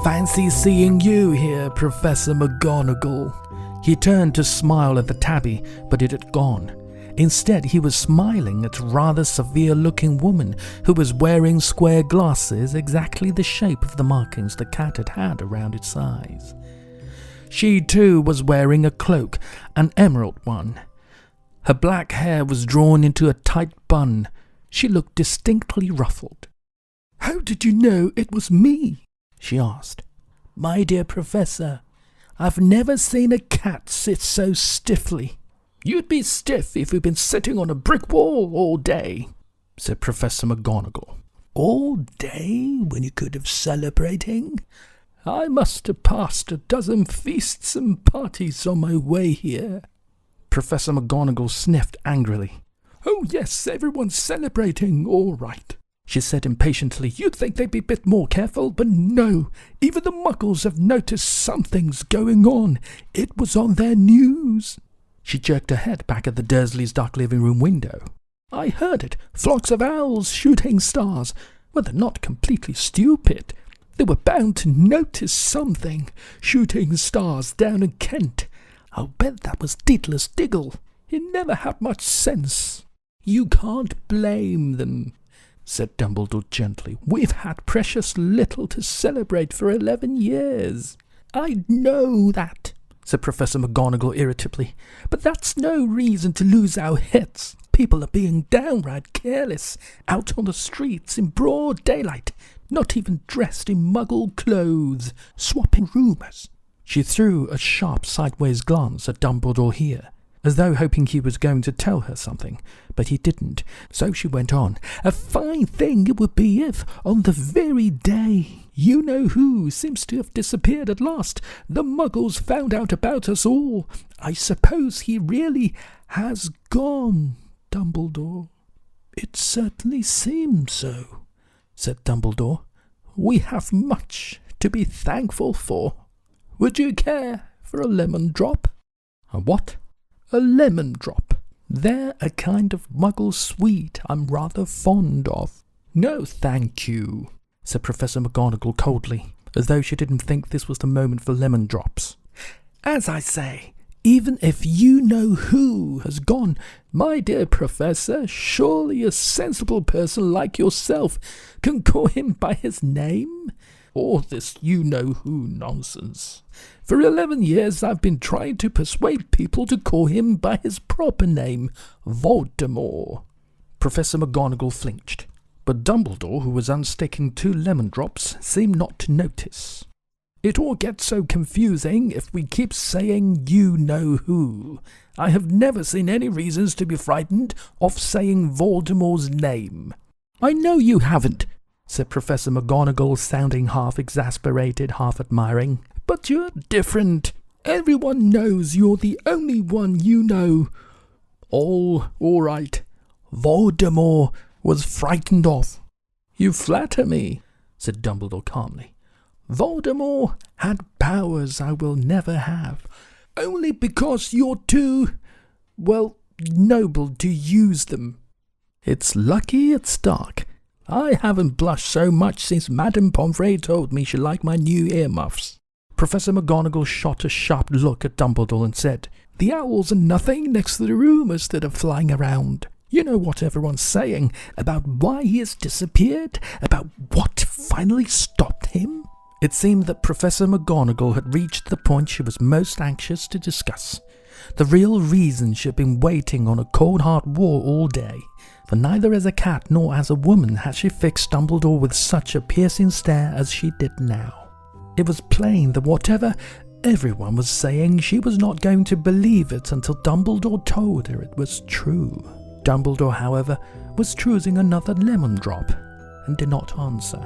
Fancy seeing you here, Professor McGonagall. He turned to smile at the tabby, but it had gone. Instead, he was smiling at a rather severe-looking woman who was wearing square glasses exactly the shape of the markings the cat had had around its eyes. She, too, was wearing a cloak, an emerald one. Her black hair was drawn into a tight bun. She looked distinctly ruffled. "How did you know it was me?" she asked. "My dear Professor, I've never seen a cat sit so stiffly." "You'd be stiff if you'd been sitting on a brick wall all day," said Professor McGonagall. "All day, when you could have celebrating? I must have passed a dozen feasts and parties on my way here." Professor McGonagall sniffed angrily. "Oh yes, everyone's celebrating, all right," she said impatiently. "You'd think they'd be a bit more careful, but no. Even the Muggles have noticed something's going on. It was on their news." She jerked her head back at the Dursleys' dark living room window. "I heard it. Flocks of owls shooting stars. Well, they're not completely stupid. They were bound to notice something. Shooting stars down in Kent. I'll bet that was Diddler's Diggle. He never had much sense." "You can't blame them," said Dumbledore gently. "We've had precious little to celebrate for 11 years. "I know that," said Professor McGonagall irritably, "but that's no reason to lose our heads. People are being downright careless, out on the streets in broad daylight, not even dressed in Muggle clothes, swapping rumours." She threw a sharp sideways glance at Dumbledore here, as though hoping he was going to tell her something, but he didn't, so she went on. "A fine thing it would be if, on the very day you-know-who seems to have disappeared at last, the Muggles found out about us all. I suppose he really has gone, Dumbledore." "It certainly seems so," said Dumbledore. "We have much to be thankful for. Would you care for a lemon drop?" "A what?" "A lemon drop. They're a kind of Muggle sweet I'm rather fond of." "No, thank you," said Professor McGonagall coldly, as though she didn't think this was the moment for lemon drops. "As I say, even if you-know-who has gone, my dear Professor, surely a sensible person like yourself can call him by his name? Or this you-know-who nonsense. For 11 years I've been trying to persuade people to call him by his proper name, Voldemort." Professor McGonagall flinched, but Dumbledore, who was unsticking 2 lemon drops, seemed not to notice. "It all gets so confusing if we keep saying you-know-who. I have never seen any reasons to be frightened of saying Voldemort's name." "I know you haven't," said Professor McGonagall, sounding half exasperated, half admiring. "But you're different. Everyone knows you're the only one you know. All right. Voldemort was frightened of." "You flatter me," said Dumbledore calmly. "Voldemort had powers I will never have, only because you're too, noble to use them. It's lucky it's dark. I haven't blushed so much since Madame Pomfrey told me she liked my new earmuffs." Professor McGonagall shot a sharp look at Dumbledore and said, "The owls are nothing next to the rumours that are flying around. You know what everyone's saying about why he has disappeared, about what finally stopped him?" It seemed that Professor McGonagall had reached the point she was most anxious to discuss. The real reason she had been waiting on a cold hard wall all day. For neither as a cat nor as a woman had she fixed Dumbledore with such a piercing stare as she did now. It was plain that whatever everyone was saying, she was not going to believe it until Dumbledore told her it was true. Dumbledore, however, was choosing another lemon drop and did not answer.